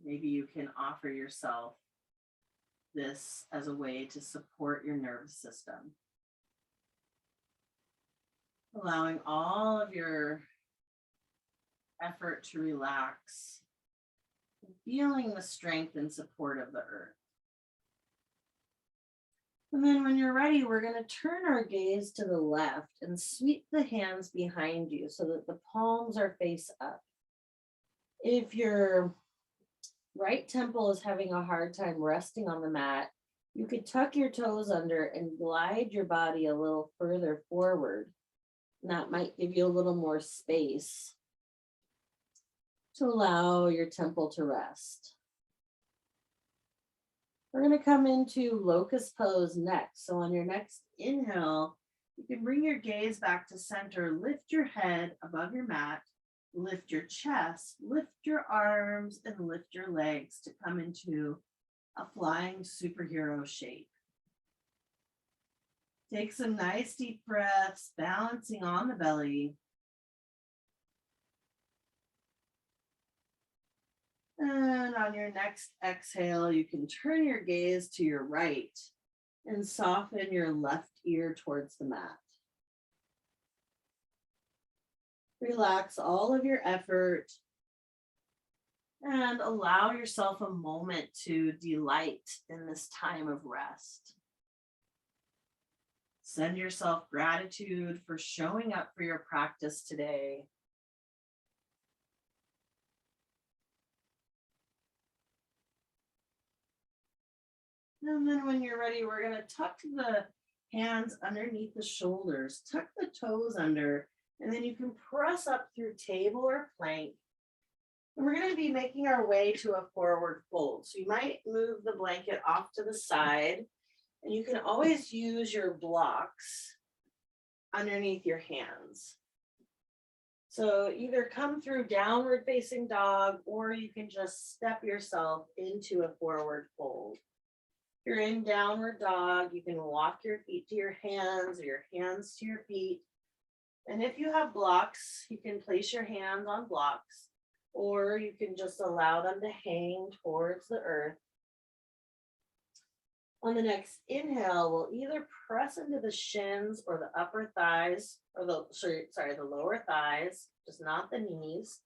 Maybe you can offer yourself this as a way to support your nervous system, allowing all of your effort to relax, feeling the strength and support of the earth. And then when you're ready, we're going to turn our gaze to the left and sweep the hands behind you so that the palms are face up. If your right temple is having a hard time resting on the mat, you could tuck your toes under and glide your body a little further forward. And that might give you a little more space to allow your temple to rest. We're going to come into locust pose next. So on your next inhale, you can bring your gaze back to center, lift your head above your mat, lift your chest, lift your arms, and lift your legs to come into a flying superhero shape. Take some nice deep breaths, balancing on the belly. And on your next exhale, you can turn your gaze to your right and soften your left ear towards the mat. Relax all of your effort and allow yourself a moment to delight in this time of rest. Send yourself gratitude for showing up for your practice today. And then when you're ready, we're going to tuck the hands underneath the shoulders, tuck the toes under, and then you can press up through table or plank. And we're going to be making our way to a forward fold. So you might move the blanket off to the side And you can always use your blocks underneath your hands. So either come through downward facing dog, or you can just step yourself into a forward fold. If you're in downward dog, you can walk your feet to your hands or your hands to your feet. And if you have blocks, you can place your hands on blocks, or you can just allow them to hang towards the earth. On the next inhale, we'll either press into the shins or the upper thighs, or the lower thighs, just not the knees,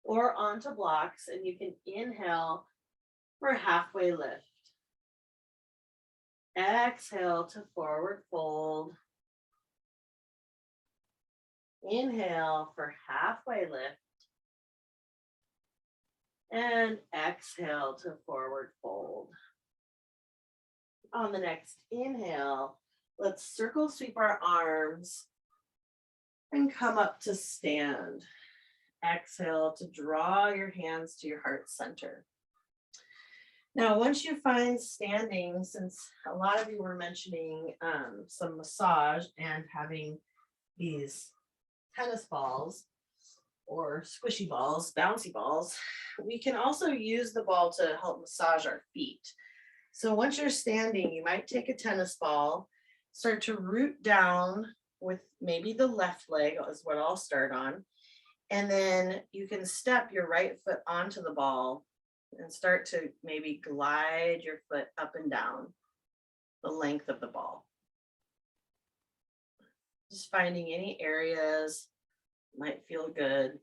or onto blocks, and you can inhale for a halfway lift. Exhale to forward fold. Inhale for halfway lift. And exhale to forward fold. On the next inhale, let's circle sweep our arms and come up to stand. Exhale to draw your hands to your heart center. Now, once you find standing, since a lot of you were mentioning some massage and having these tennis balls or squishy balls, bouncy balls, we can also use the ball to help massage our feet. So once you're standing, you might take a tennis ball, start to root down with maybe the left leg is what I'll start on. And then you can step your right foot onto the ball and start to maybe glide your foot up and down the length of the ball. Just finding any areas might feel good.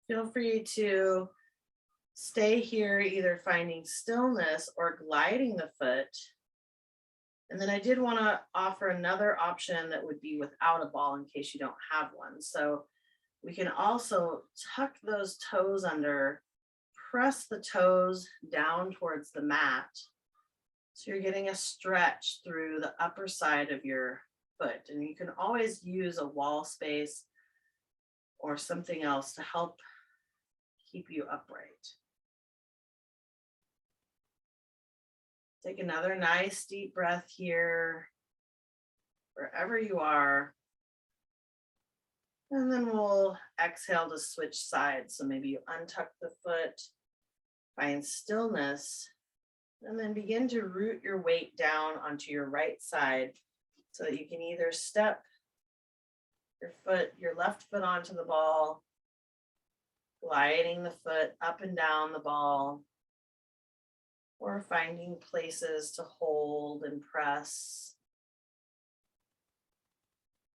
Feel free to stay here, either finding stillness or gliding the foot. And then I did want to offer another option that would be without a ball in case you don't have one. So we can also tuck those toes under, press the toes down towards the mat. So you're getting a stretch through the upper side of your foot. And you can always use a wall space or something else to help keep you upright. Take another nice deep breath here, wherever you are. And then we'll exhale to switch sides. So maybe you untuck the foot, find stillness, and then begin to root your weight down onto your right side so that you can either step your left foot onto the ball, gliding the foot up and down the ball, or finding places to hold and press.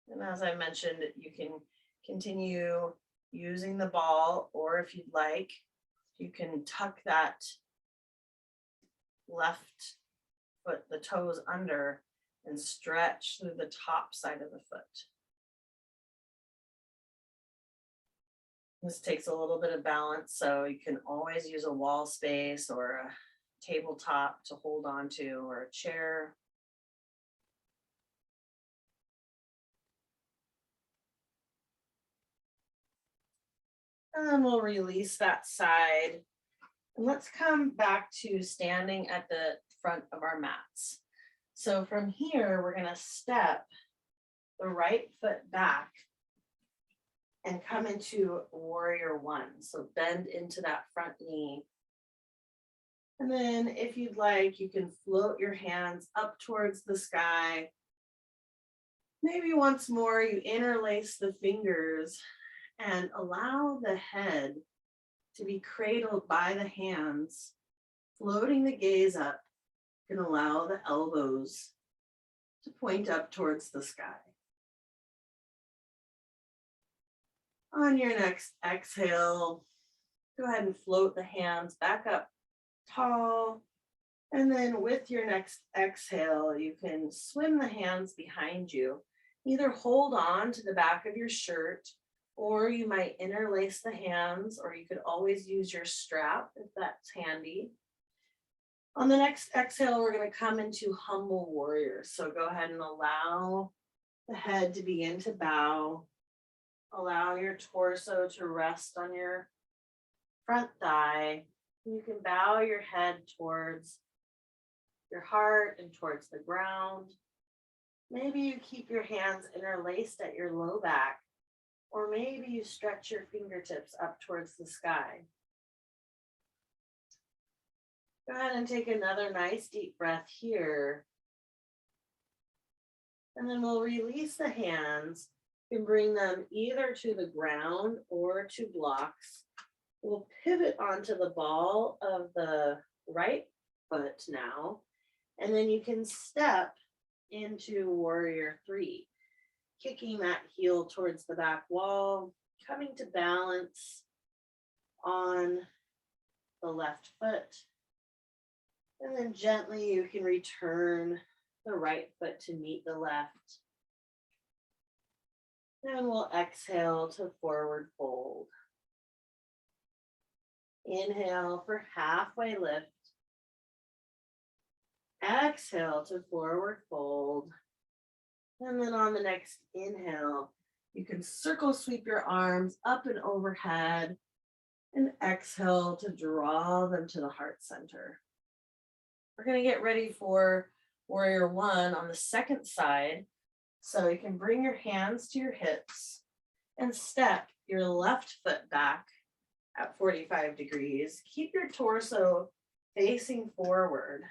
And as I mentioned, you can continue using the ball, or if you'd like, you can tuck that left foot, the toes under, and stretch through the top side of the foot. This takes a little bit of balance, so you can always use a wall space or a tabletop to hold on to, or a chair. And then we'll release that side. And let's come back to standing at the front of our mats. So from here, we're going to step the right foot back and come into warrior one. So bend into that front knee. And then if you'd like, you can float your hands up towards the sky. Maybe once more, you interlace the fingers and allow the head to be cradled by the hands, floating the gaze up. You can allow the elbows to point up towards the sky. On your next exhale, go ahead and float the hands back up tall. And then with your next exhale, you can swim the hands behind you. Either hold on to the back of your shirt, or you might interlace the hands, or you could always use your strap if that's handy. On the next exhale, we're going to come into humble warrior. So go ahead and allow the head to begin to bow. Allow your torso to rest on your front thigh. You can bow your head towards your heart and towards the ground. Maybe you keep your hands interlaced at your low back, or maybe you stretch your fingertips up towards the sky. Go ahead and take another nice deep breath here. And then we'll release the hands and bring them either to the ground or to blocks. We'll pivot onto the ball of the right foot now. And then you can step into warrior three, kicking that heel towards the back wall, coming to balance on the left foot. And then gently you can return the right foot to meet the left. And we'll exhale to forward fold. Inhale for halfway lift. Exhale to forward fold. And then on the next inhale, you can circle sweep your arms up and overhead and exhale to draw them to the heart center. We're going to get ready for warrior one on the second side. So you can bring your hands to your hips and step your left foot back at 45 degrees. Keep your torso facing forward.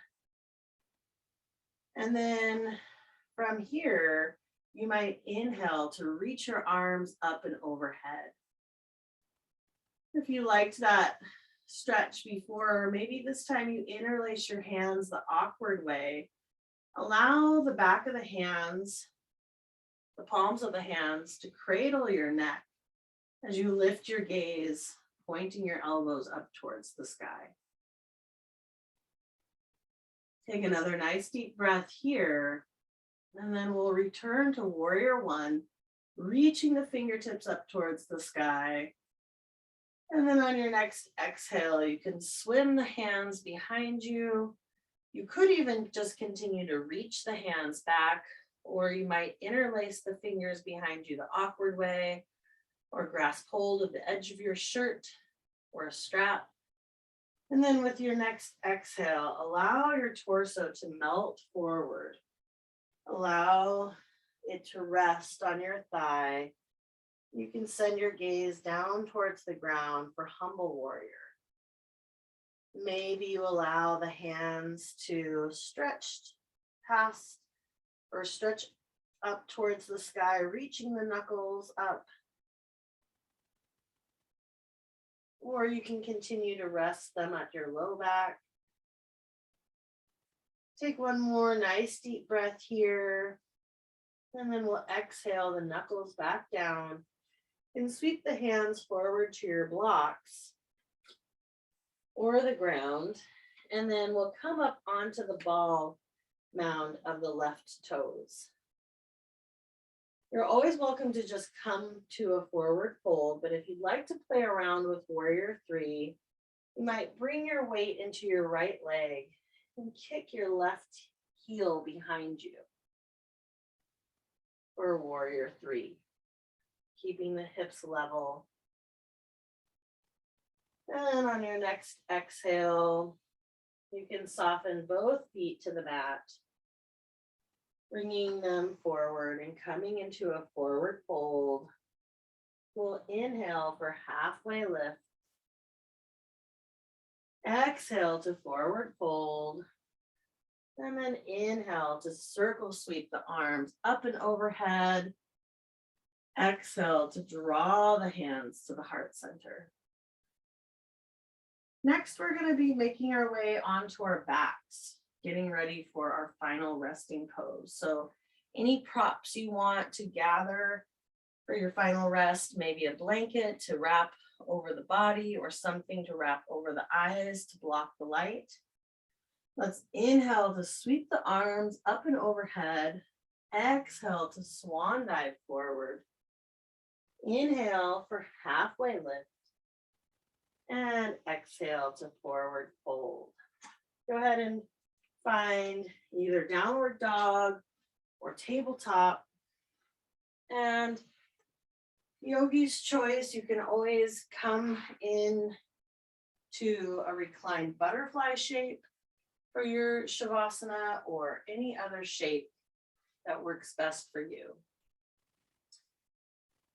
And then from here, you might inhale to reach your arms up and overhead. If you liked that stretch before, or maybe this time you interlace your hands the awkward way, allow the back of the hands, the palms of the hands, to cradle your neck as you lift your gaze, pointing your elbows up towards the sky. Take another nice deep breath here, and then we'll return to warrior one, reaching the fingertips up towards the sky. And then on your next exhale, you can swim the hands behind you. You could even just continue to reach the hands back, or you might interlace the fingers behind you the awkward way, or grasp hold of the edge of your shirt or a strap. And then with your next exhale, allow your torso to melt forward. Allow it to rest on your thigh. You can send your gaze down towards the ground for humble warrior. Maybe you allow the hands to stretch past or stretch up towards the sky, reaching the knuckles up. Or you can continue to rest them at your low back. Take one more nice deep breath here. And then we'll exhale the knuckles back down and sweep the hands forward to your blocks or the ground. And then we'll come up onto the ball mound of the left toes. You're always welcome to just come to a forward fold, but if you'd like to play around with warrior three, you might bring your weight into your right leg and kick your left heel behind you for warrior three, keeping the hips level. And on your next exhale, you can soften both feet to the mat, bringing them forward and coming into a forward fold. We'll inhale for halfway lift. Exhale to forward fold. And then inhale to circle sweep the arms up and overhead. Exhale to draw the hands to the heart center. Next, we're going to be making our way onto our backs, getting ready for our final resting pose. So any props you want to gather for your final rest, maybe a blanket to wrap over the body or something to wrap over the eyes to block the light. Let's inhale to sweep the arms up and overhead. Exhale to swan dive forward. Inhale for halfway lift. And exhale to forward fold. Go ahead and find either downward dog or tabletop. And yogi's choice, you can always come in to a reclined butterfly shape for your Shavasana or any other shape that works best for you.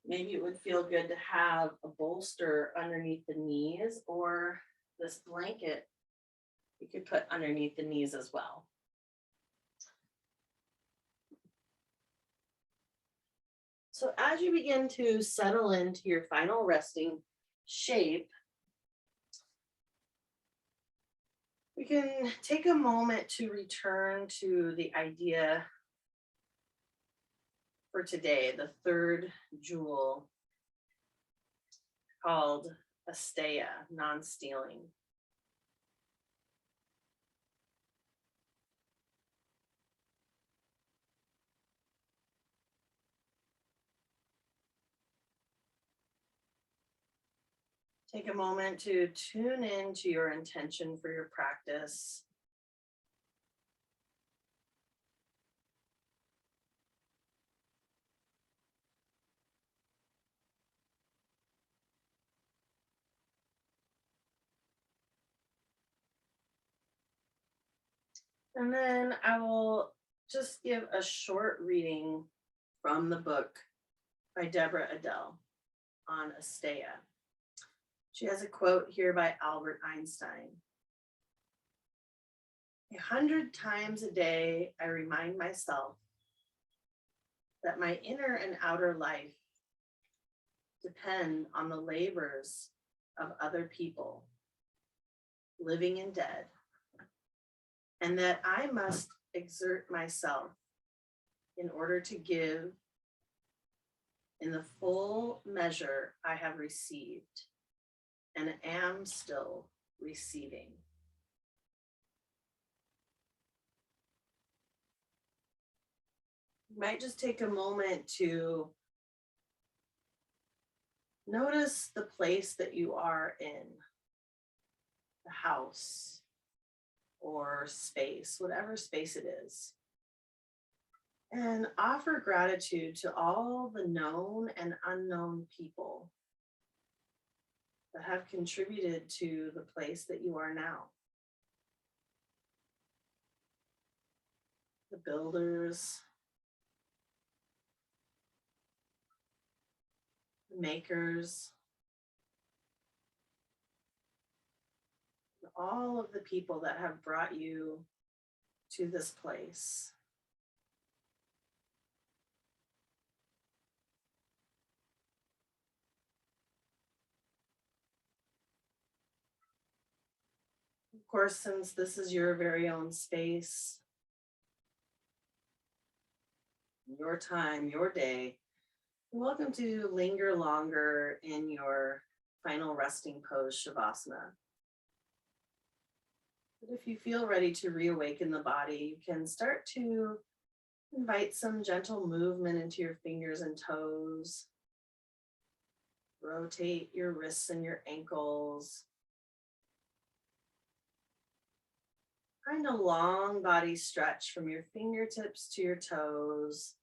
Maybe it would feel good to have a bolster underneath the knees, or this blanket you could put underneath the knees as well. So as you begin to settle into your final resting shape, we can take a moment to return to the idea for today, the third jewel called Asteya, non-stealing. Take a moment to tune into your intention for your practice. And then I will just give a short reading from the book by Deborah Adele on Asteya. She has a quote here by Albert Einstein. 100 times a day, I remind myself that my inner and outer life depend on the labors of other people, living and dead, and that I must exert myself in order to give in the full measure I have received and am still receiving. You might just take a moment to notice the place that you are in, the house or space, whatever space it is, and offer gratitude to all the known and unknown people that have contributed to the place that you are now. The builders, the makers, all of the people that have brought you to this place. Of course, since this is your very own space, your time, your day, you're welcome to linger longer in your final resting pose, Shavasana. But if you feel ready to reawaken the body, you can start to invite some gentle movement into your fingers and toes. Rotate your wrists and your ankles. Find a long body stretch from your fingertips to your toes.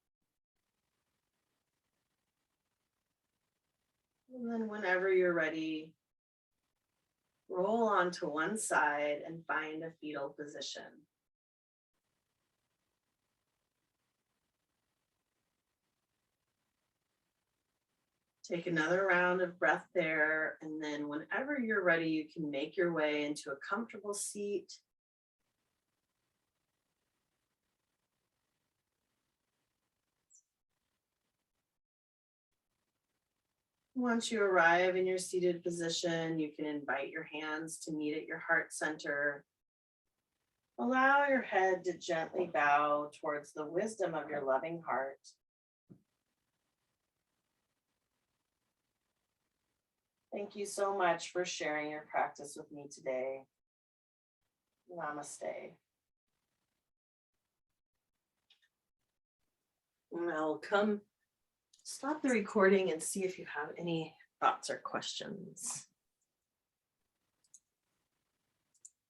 And then whenever you're ready, roll onto one side and find a fetal position. Take another round of breath there, and then whenever you're ready, you can make your way into a comfortable seat. Once you arrive in your seated position, you can invite your hands to meet at your heart center. Allow your head to gently bow towards the wisdom of your loving heart. Thank you so much for sharing your practice with me today. Namaste. And I'll stop the recording and see if you have any thoughts or questions.